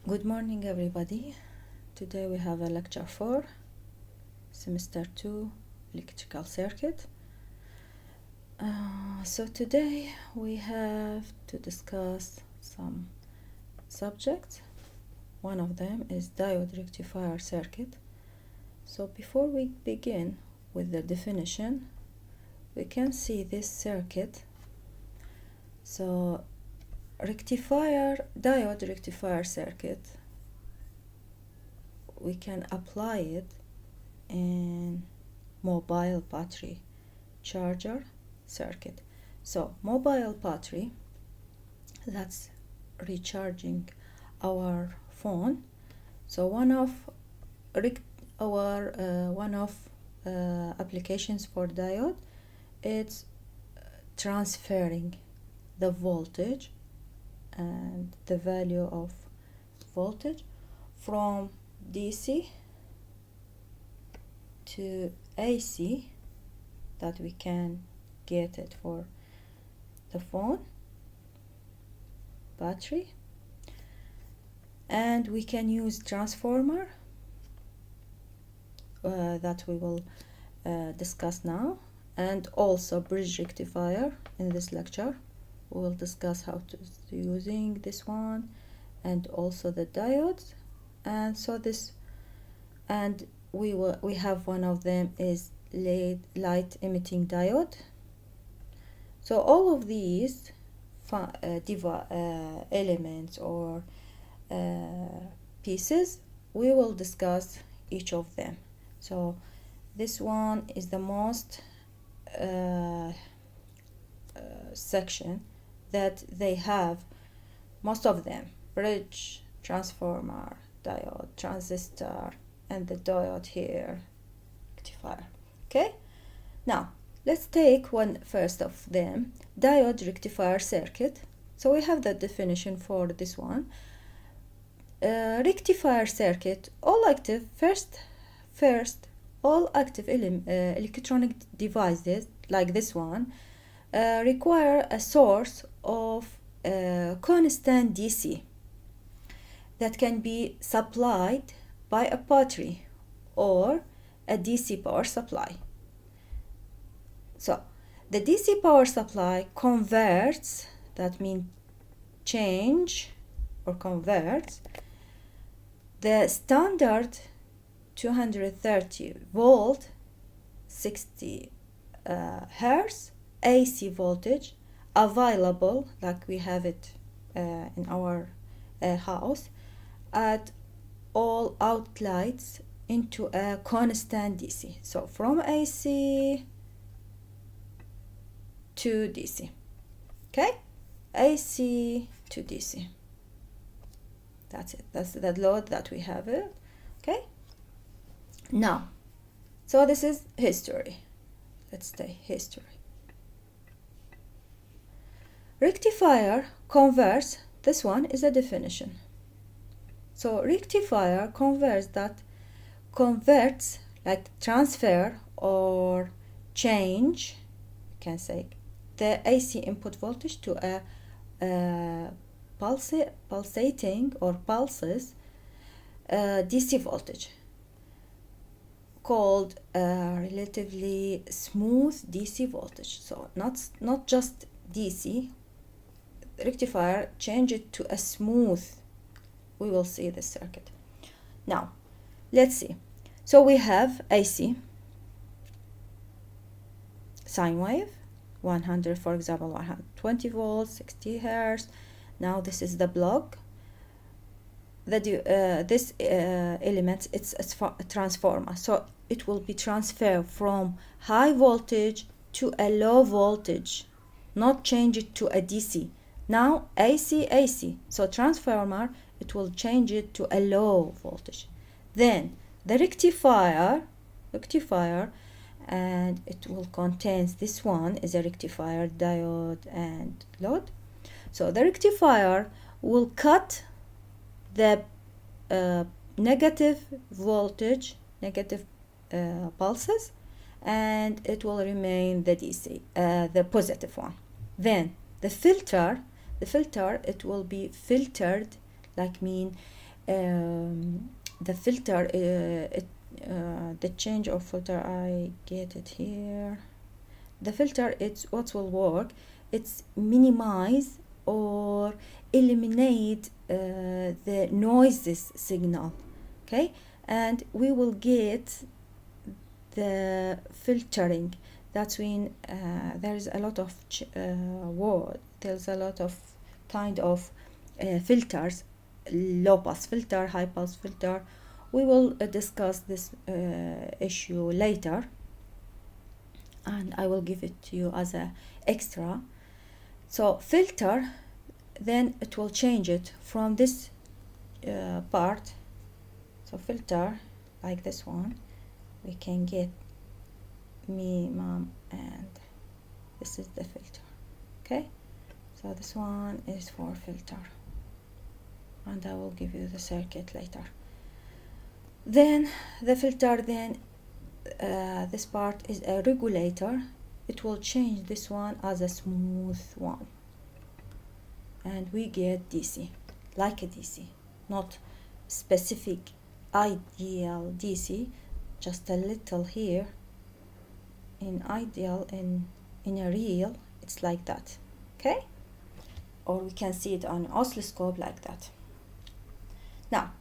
Good morning, everybody. Today we have a lecture 4, semester 2, electrical circuit. So today we have to discuss some subjects. One of them is diode rectifier circuit. So before we begin with the definition, we can see this circuit. So diode rectifier circuit, we can apply it in mobile battery charger circuit. So mobile battery, that's recharging our phone. So one of applications for diode, it's transferring the voltage and the value of voltage from DC to AC, that we can get it for the phone battery, and we can use transformer that we will discuss now, and also bridge rectifier. In this lecture we will discuss how to using this one, and also the diodes. And so we have one of them is light emitting diode. So all of these elements or pieces, we will discuss each of them. So this one is the most section that they have, most of them: bridge, transformer, diode, transistor, and the diode here, rectifier. Okay, now let's take one first of them, diode rectifier circuit. So we have the definition for this one. Rectifier circuit, all active all active electronic devices like this one require a source of constant DC that can be supplied by a battery or a DC power supply. So the DC power supply converts, that means change or converts, the standard 230 volt 60 hertz AC voltage available, like we have it in our house, at all outlets into a constant DC. So from AC to DC. Okay, AC to DC. That's it. That's the load that we have it. Okay. Now, so this is history. Let's say history. Rectifier converts, this one is a definition. So rectifier converts like transfer or change, you can say, the AC input voltage to a pulsating or pulses DC voltage, called relatively smooth DC voltage. So not just DC. Rectifier change it to a smooth. We will see this circuit. Now let's see. So we have AC sine wave, 100, for example, 120 volts, 60 hertz. Now this is the block. This element, it's a transformer, so it will be transferred from high voltage to a low voltage, not change it to a DC. Now AC, so transformer, it will change it to a low voltage. Then the rectifier, and it will contain, this one is a rectifier, diode and load. So the rectifier will cut the negative voltage, negative pulses, and it will remain the DC, the positive one. Then the filter, it will be filtered, like mean the filter, the change of filter, I get it here. The filter, it's what will work, it's minimize or eliminate the noises signal, okay, and we will get the filtering. That's when there's a lot of word, there's a lot of kind of filters, low pass filter, high pass filter. We will discuss this issue later, and I will give it to you as a extra. So filter, then it will change it from this part. So filter, like this one, we can get minimum, and this is the filter, okay. So this one is for filter, and I will give you the circuit later. Then the filter, then this part is a regulator. It will change this one as a smooth one, and we get DC, like a DC, not specific ideal DC, just a little here. In ideal, in a real, it's like that, okay, or we can see it on oscilloscope like that. Now,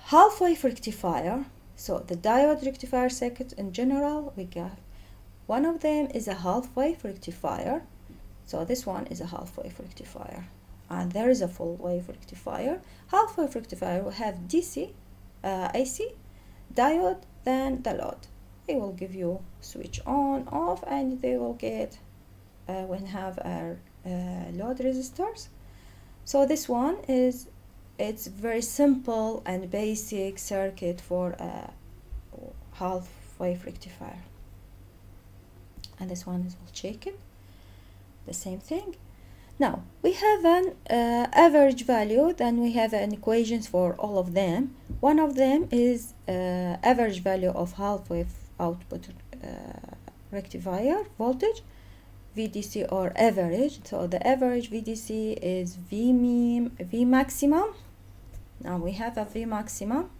half-wave rectifier. So the diode rectifier circuit in general, we got one of them is a half-wave rectifier. So this one is a half-wave rectifier, and there is a full-wave rectifier. Half-wave rectifier will have DC, AC, diode, then the load. They will give you switch on, off, and they will get when have a load resistors. So this one is, it's very simple and basic circuit for a half-wave rectifier. And this one is, we'll check it, the same thing. Now we have an average value, then we have an equations for all of them. One of them is average value of half-wave output rectifier voltage, VDC or average. So the average VDC is V maximum. Now we have a V maximum,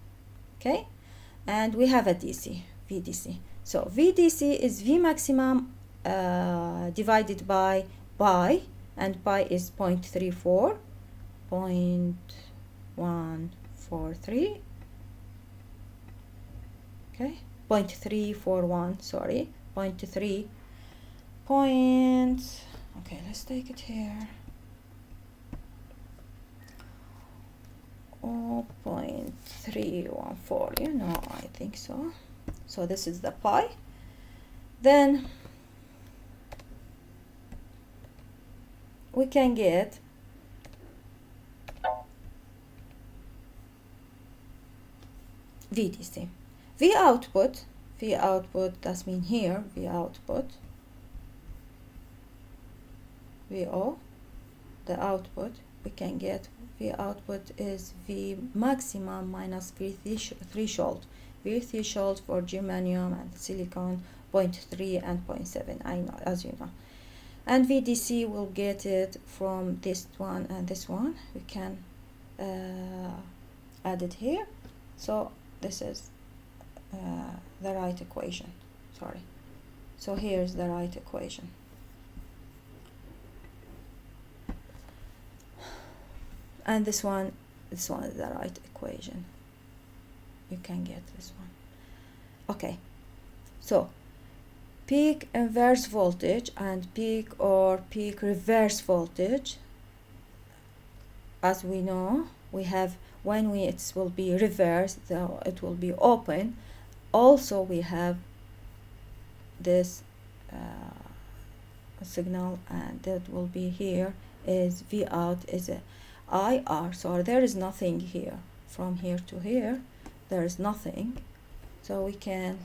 okay, and we have a DC, VDC. So VDC is V maximum divided by pi, and pi is 0.34, 0.143, okay, 0.341, sorry, 0.3 point, okay, let's take it here, 0.314, you know, I think so. So this is the pi. Then we can get VDC. V output, that's mean here, V output, VO, the output, we can get V output is V maximum minus V threshold. V threshold for germanium and silicon 0.3 and 0.7, I know, as you know. And VDC will get it from this one and this one. We can add it here. So this is the right equation, sorry. So here's the right equation. And this one is the right equation. You can get this one. Okay, so peak inverse voltage and peak or peak reverse voltage, as we know, we have, when it will be reversed, it will be open. Also we have this signal, and that will be here is V out is a IR. So there is nothing here, from here to here there is nothing, so we can,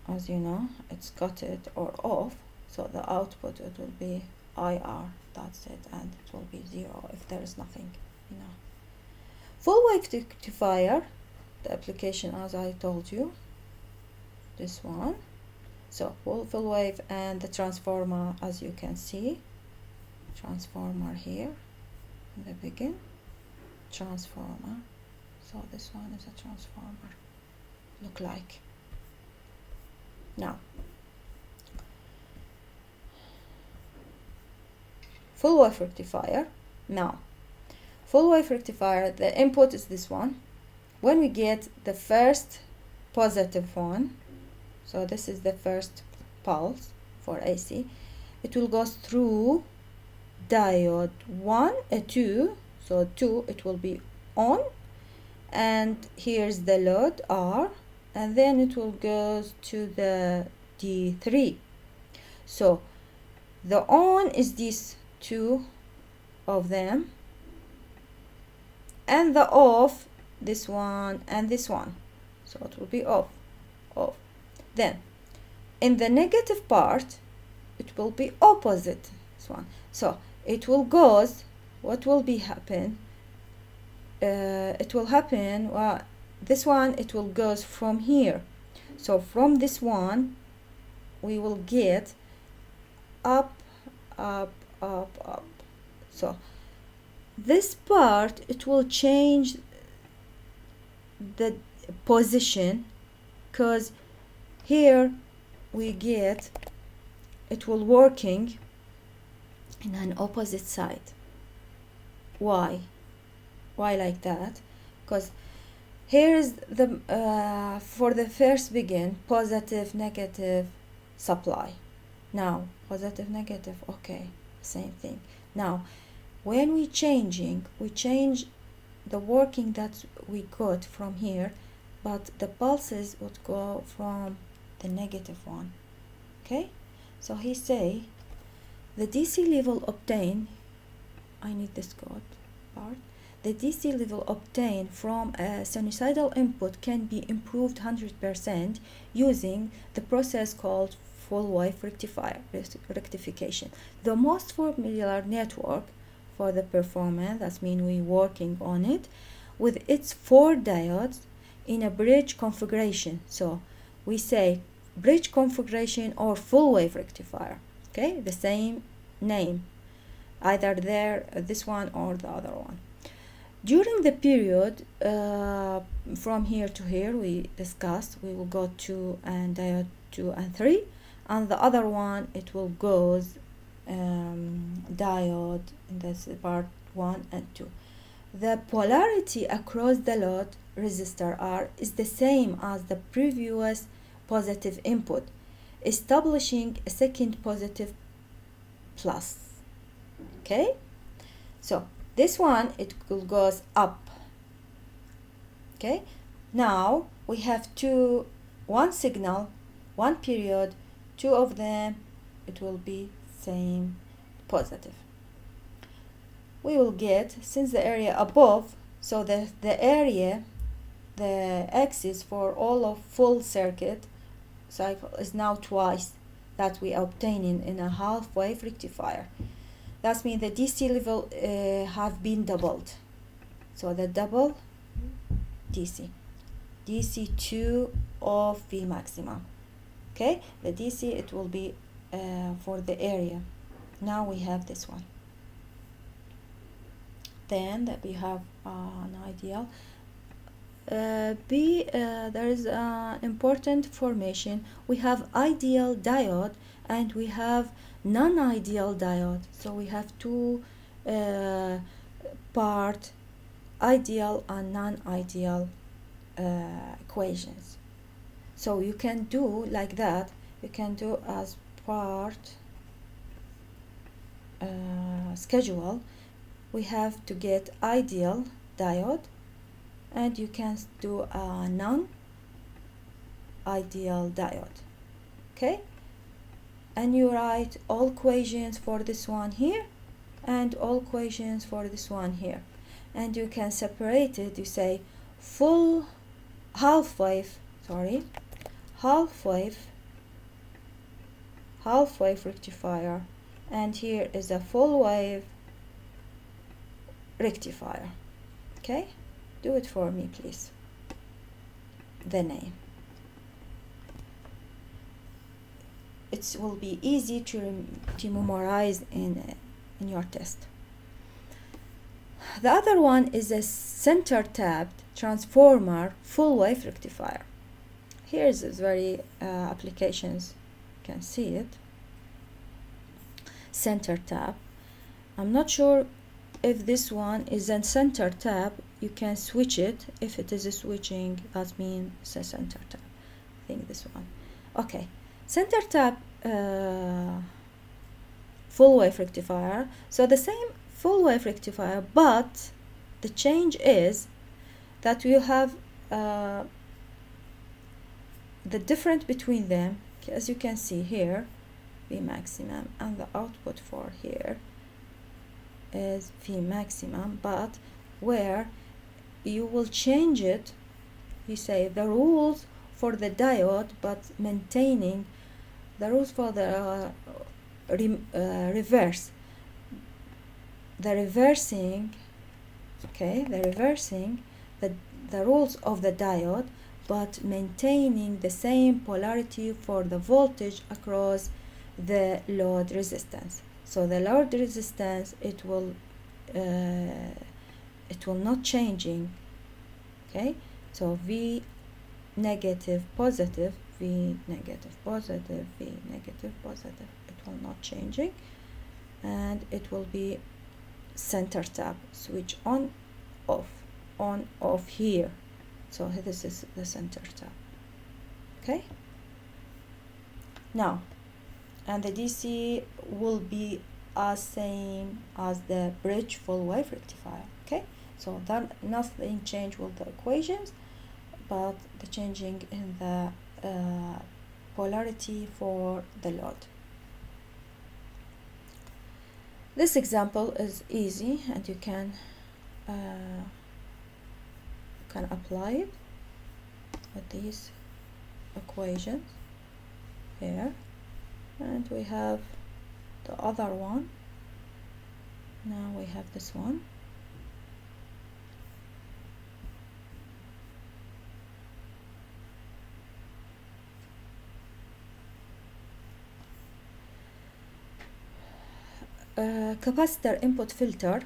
as you know, it's cut it or off, so the output, it will be IR, that's it, and it will be 0 if there is nothing, you know. Full wave rectifier, the application as I told you, this one. So full wave, and the transformer, as you can see, transformer here, in the beginning, transformer. So this one is a transformer, look like. Now, full wave rectifier. Now, full wave rectifier, the input is this one. When we get the first positive one, so this is the first pulse for AC, it will go through diode 2, so 2, it will be on, and here's the load R, and then it will go to the D3. So the on is these two of them, and the off, this one and this one, so it will be off. Then in the negative part it will be opposite this one, so it will goes, what will be happen, it will happen, well, this one, it will goes from here, so from this one we will get up, so this part, it will change the position, because here we get, it will working in an opposite side. Why like that? Because here is the for the first begin, positive, negative supply. Now positive, negative, okay, same thing. Now when we change the working that we got from here, but the pulses would go from the negative one. Okay, so he say the DC level obtained, I need this code part, the DC level obtained from a sinusoidal input can be improved 100% using the process called full wave rectification. The most familiar network for the performance, that means we working on it with its 4 diodes in a bridge configuration. So we say bridge configuration or full wave rectifier, okay, the same name, either there, this one or the other one. During the period from here to here, we discussed, we will go to and diode 2 and 3, and the other one it will goes diode in this part 1 and 2. The polarity across the load resistor R is the same as the previous positive input, establishing a second positive plus. Okay, so this one, it goes up. Okay, now we have one signal, one period, 2 of them, it will be same positive. We will get, since the area above, so the area, the axis for all of full circuit cycle is now twice that we obtaining in a half wave rectifier. That means the DC level have been doubled. So the double DC 2 of V maximum. Okay, the DC, it will be for the area. Now we have this one. Then that we have an ideal. There is important formation. We have ideal diode and we have non-ideal diode. So we have 2 part ideal and non-ideal equations. So you can do like that. You can do as part schedule. We have to get ideal diode, and you can do a non-ideal diode. Okay, and you write all equations for this one here and all equations for this one here, and you can separate it. You say half wave rectifier, and here is a full wave rectifier. Okay, do it for me please, the name. It will be easy to memorize in your test. The other one is a center-tapped transformer full-wave rectifier. Here's this very applications, you can see it. Center tap. I'm not sure if this one is a center tap. You can switch it. If it is a switching, that means it's a center tap. I think this one. Okay, center tap full wave rectifier. So the same full wave rectifier, but the change is that you have the difference between them, as you can see here, V maximum, and the output for here is V maximum, but where you will change it, you say the rules for the diode, but maintaining the rules for the reverse, the reversing, okay, the reversing the rules of the diode, but maintaining the same polarity for the voltage across the load resistance. So the load resistance, it will not changing. Okay, so V negative positive, V negative positive, V negative positive, it will not changing, and it will be center tap, switch on off here. So this is the center tap. Okay, now, and the DC will be as same as the bridge full wave rectifier. Okay, so then nothing change with the equations, but the changing in the polarity for the load. This example is easy, and you can apply it with these equations here. And we have the other one. Now we have this one. Capacitor input filter.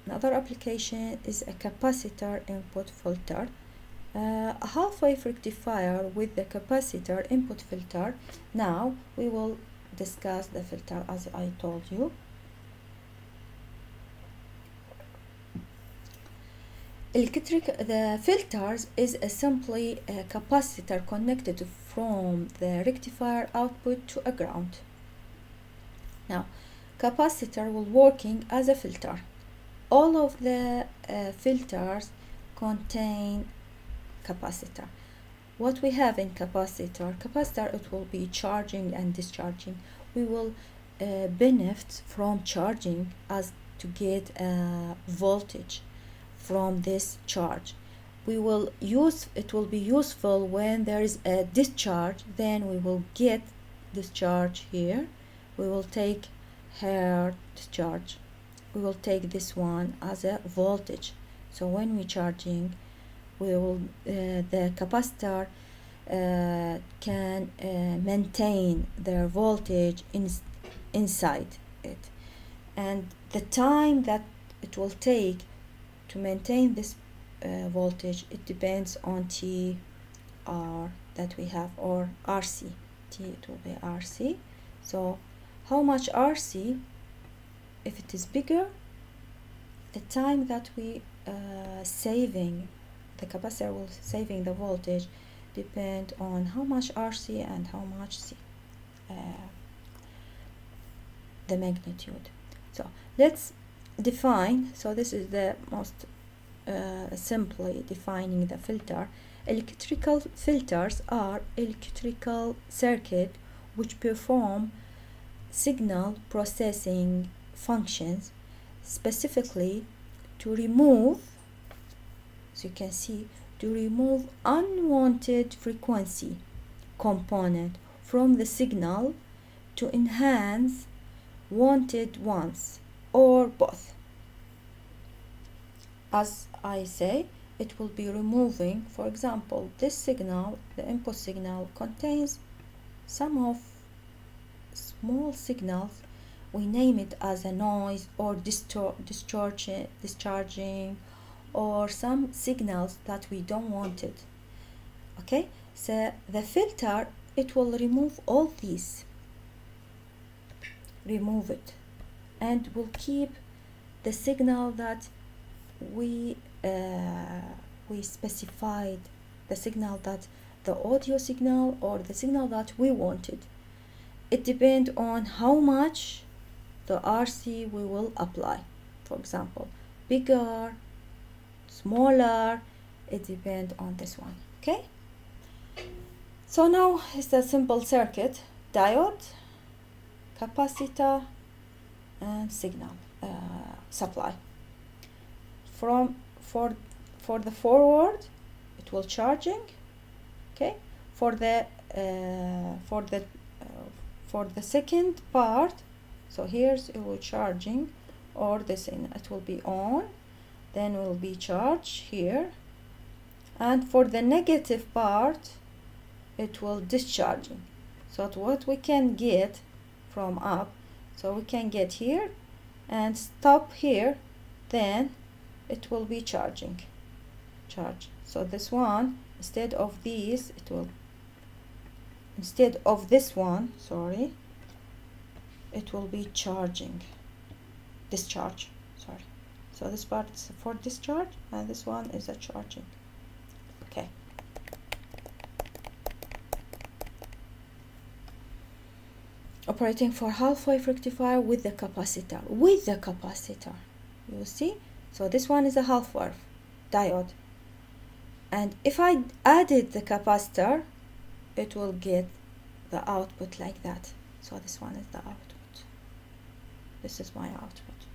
Another application is a capacitor input filter. A half-wave rectifier with the capacitor input filter. Now we will discuss the filter as I told you. The filters is simply a capacitor connected from the rectifier output to a ground. Now, capacitor will working as a filter. All of the filters contain capacitor. What we have in capacitor, it will be charging and discharging. We will benefit from charging as to get voltage from this charge. We will use, it will be useful when there is a discharge, then we will get discharge here. We will take here discharge. We will take this one as a voltage. So when we charging, we will the capacitor can maintain their voltage inside it, and the time that it will take to maintain this voltage, it depends on T R that we have, or RC. T, it will be RC. So how much RC? If it is bigger, the time that we saving, the capacitor will saving the voltage depend on how much RC and how much C, the magnitude. So let's define. So this is the most simply defining the filter. Electrical filters are electrical circuit which perform signal processing functions specifically to remove, as you can see, to remove unwanted frequency component from the signal to enhance wanted ones, or both. As I say, it will be removing, for example, this signal, the input signal contains some of small signals we name it as a noise or discharging or some signals that we don't want it. Okay, so the filter, it will remove all these, remove it, and will keep the signal that we specified, the signal that the audio signal or the signal that we wanted. It depends on how much the RC we will apply. For example, bigger, smaller, it depends on this one. Okay, so now it's a simple circuit: diode, capacitor, and signal supply. For the forward, it will charging. Okay, for the second part, so here's it will charging, or this in it will be on, then will be charged here, and for the negative part it will discharging. So what we can get from up, so we can get here and stop here, then it will be charging, charge. So this one, instead of these, it will, instead of this one, sorry, it will be charging, discharge, sorry. So this part is for discharge and this one is a charging. Okay, operating for half-wave rectifier with the capacitor, you see. So this one is a half-wave diode, and if I added the capacitor, it will get the output like that. So this one is the output, this is my output,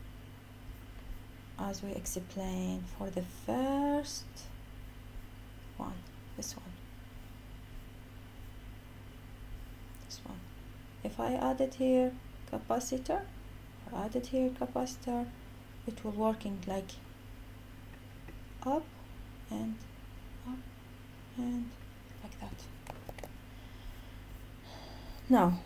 as we explained for the first one, this one. If I added here capacitor, or added here capacitor, it will working like up and like that. Now